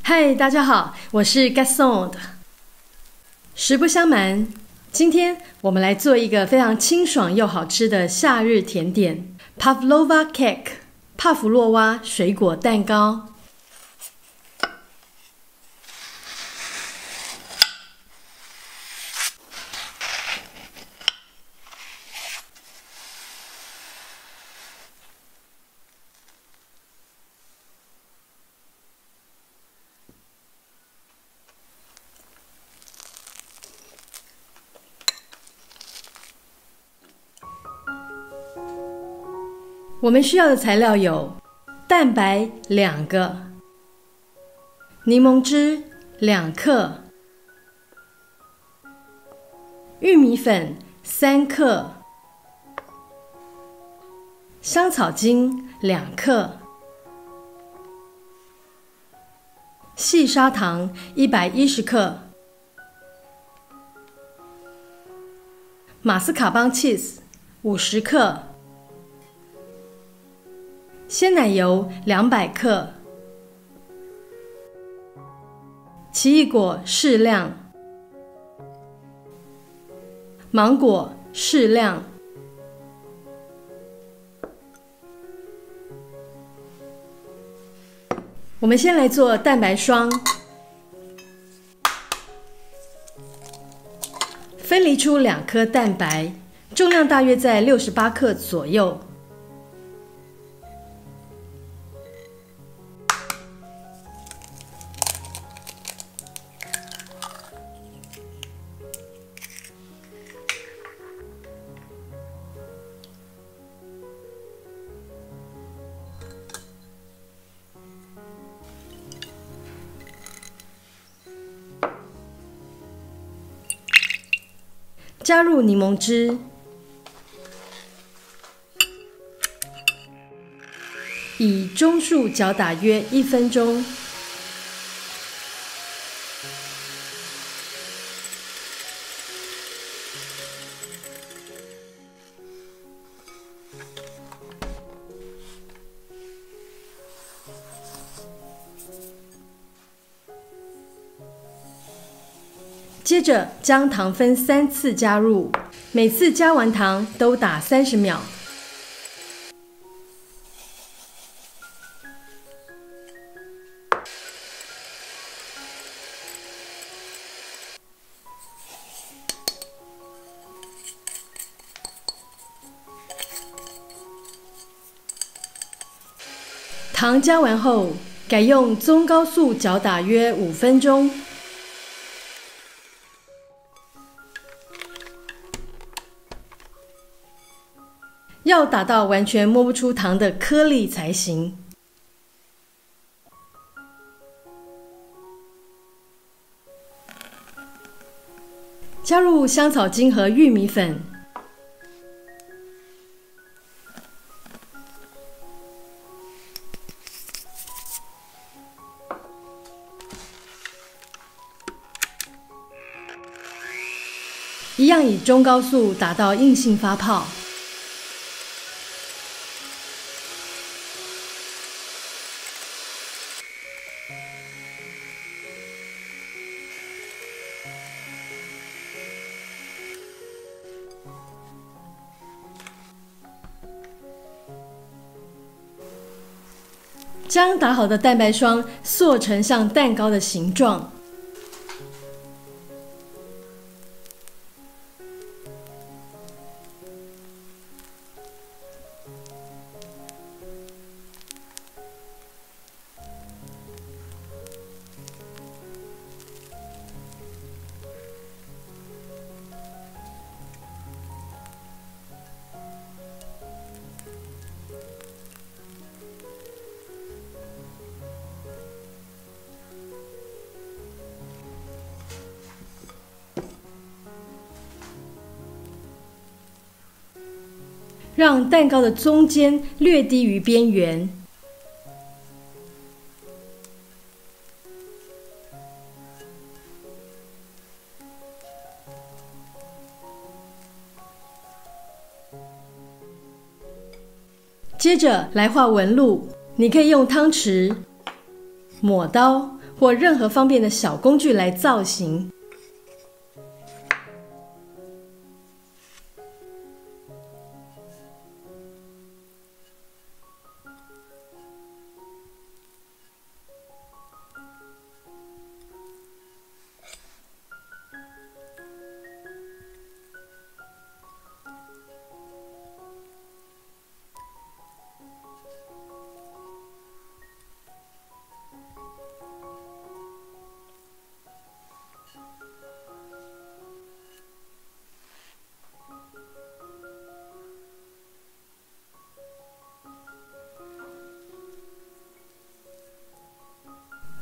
嗨，大家好，我是 Gaston。实不相瞒，今天我们来做一个非常清爽又好吃的夏日甜点 Pavlova Cake 帕夫洛娃水果蛋糕。我们需要的材料有蛋白2个、柠檬汁2克、玉米粉3克、香草精2克、细砂糖110克、马斯卡邦 cheese 50克、鲜奶油200克，奇异果适量，芒果适量。我们先来做蛋白霜，分离出2颗蛋白，重量大约在68克左右。加入柠檬汁，以中速搅打约1分钟。接着将糖分3次加入，每次加完糖都打30秒。糖加完后，改用中高速搅打约5分钟。要打到完全摸不出糖的颗粒才行。加入香草精和玉米粉，一样以中高速打到硬性发泡。将打好的蛋白霜塑成像蛋糕的形状。让蛋糕的中间略低于边缘。接着来画纹路，你可以用汤匙、抹刀或任何方便的小工具来造型。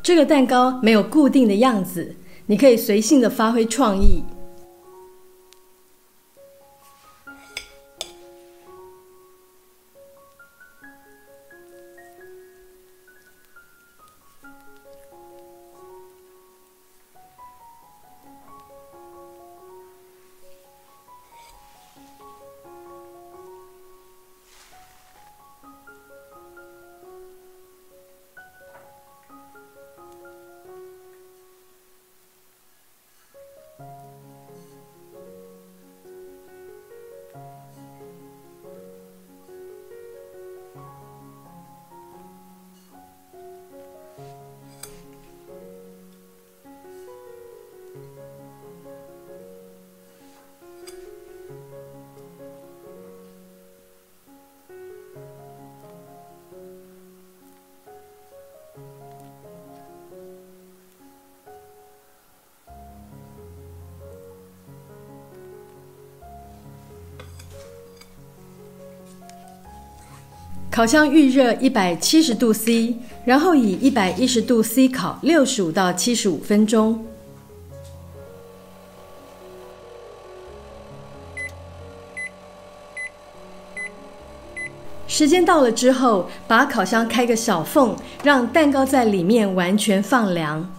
这个蛋糕没有固定的样子，你可以随性的发挥创意。烤箱预热170度 C， 然后以110度 C 烤65到75分钟。时间到了之后，把烤箱开个小缝，让蛋糕在里面完全放凉。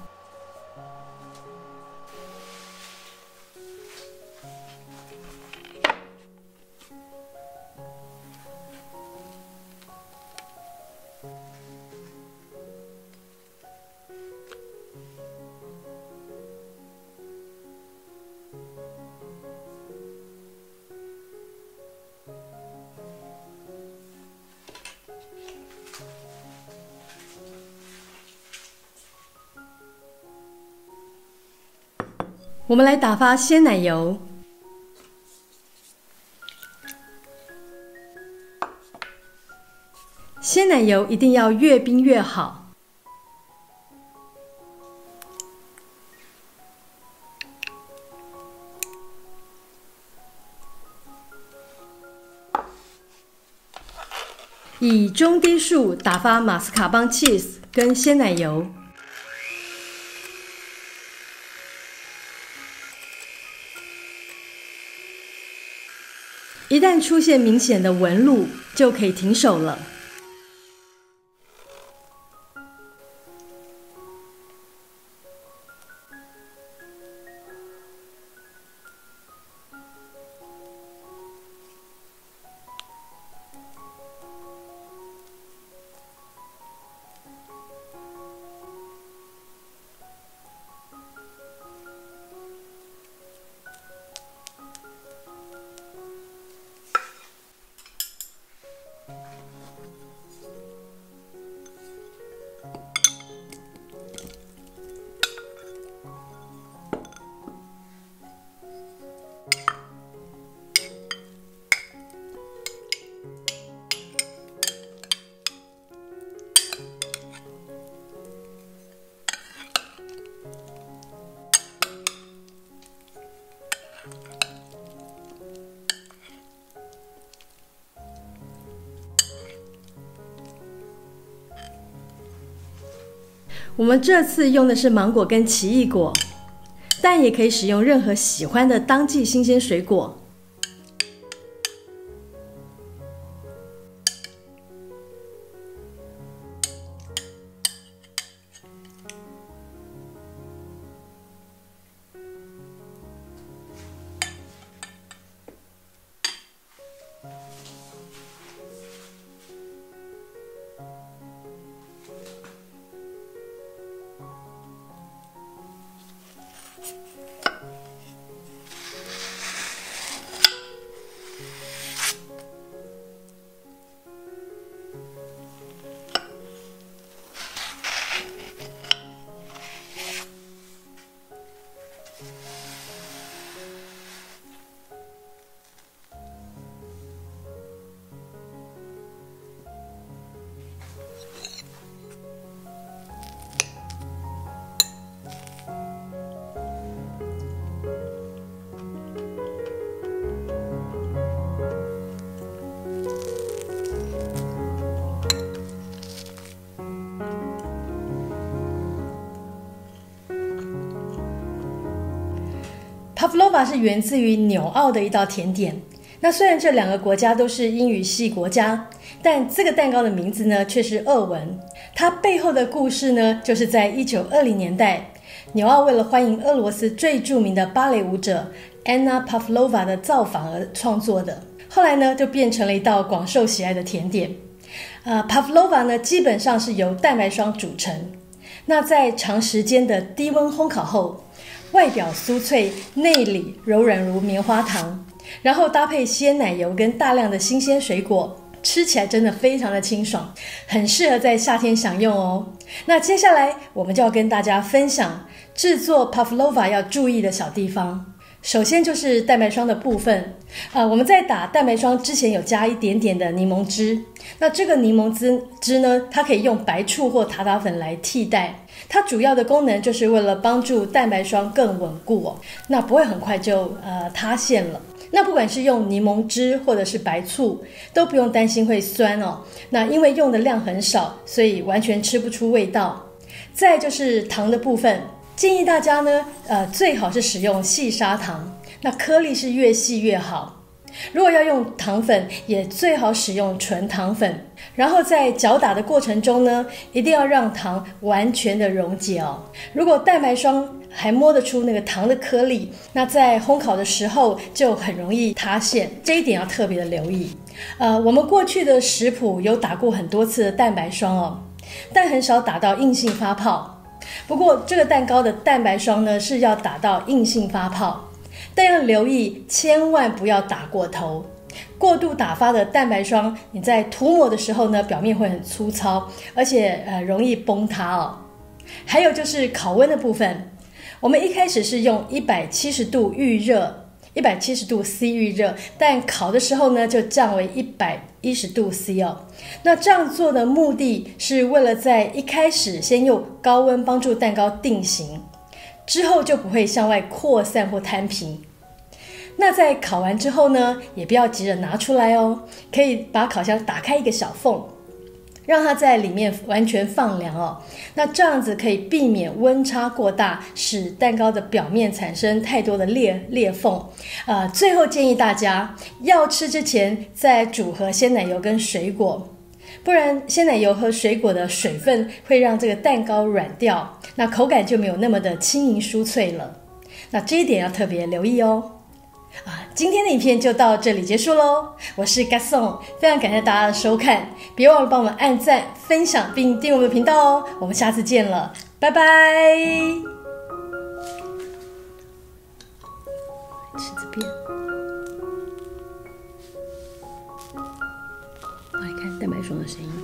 我们来打发鲜奶油，鲜奶油一定要越冰越好。以中低速打发马斯卡邦 cheese 跟鲜奶油。一旦出现明显的纹路，就可以停手了。我们这次用的是芒果跟奇异果，但也可以使用任何喜欢的当季新鲜水果。Pavlova 是源自于纽澳的一道甜点。那虽然这两个国家都是英语系国家，但这个蛋糕的名字呢却是俄文。它背后的故事呢，就是在1920年代，纽澳为了欢迎俄罗斯最著名的芭蕾舞者 Anna Pavlova 的造访而创作的。后来呢，就变成了一道广受喜爱的甜点。Pavlova 呢，基本上是由蛋白霜组成。那在长时间的低温烘烤后，外表酥脆，内里柔软如棉花糖，然后搭配鲜奶油跟大量的新鲜水果，吃起来真的非常的清爽，很适合在夏天享用哦。那接下来我们就要跟大家分享制作 Pavlova 要注意的小地方。首先就是蛋白霜的部分，我们在打蛋白霜之前有加一点点的柠檬汁。那这个柠檬汁呢，它可以用白醋或塔塔粉来替代。它主要的功能就是为了帮助蛋白霜更稳固哦，那不会很快就塌陷了。那不管是用柠檬汁或者是白醋，都不用担心会酸哦。那因为用的量很少，所以完全吃不出味道。再就是糖的部分。建议大家呢，最好是使用细砂糖，那颗粒是越细越好。如果要用糖粉，也最好使用纯糖粉。然后在搅打的过程中呢，一定要让糖完全的溶解哦。如果蛋白霜还摸得出那个糖的颗粒，那在烘烤的时候就很容易塌陷，这一点要特别的留意。我们过去的食谱有打过很多次的蛋白霜哦，但很少打到硬性发泡。不过这个蛋糕的蛋白霜呢是要打到硬性发泡，但要留意千万不要打过头。过度打发的蛋白霜，你在涂抹的时候呢，表面会很粗糙，而且容易崩塌哦。还有就是烤温的部分，我们一开始是用170度预热，170度 C 预热，但烤的时候呢就降为110度 C 哦。那这样做的目的是为了在一开始先用高温帮助蛋糕定型，之后就不会向外扩散或摊平。那在烤完之后呢，也不要急着拿出来哦，可以把烤箱打开一个小缝，让它在里面完全放凉哦。那这样子可以避免温差过大，使蛋糕的表面产生太多的裂缝。最后建议大家要吃之前再煮合鲜奶油跟水果，不然鲜奶油和水果的水分会让这个蛋糕软掉，那口感就没有那么的轻盈酥脆了。那这一点要特别留意哦。今天的影片就到这里结束咯，我是 Gaston， 非常感谢大家的收看，别忘了帮我们按赞、分享并订阅我们的频道哦，我们下次见了，拜拜。吃这边，来看蛋白霜的声音。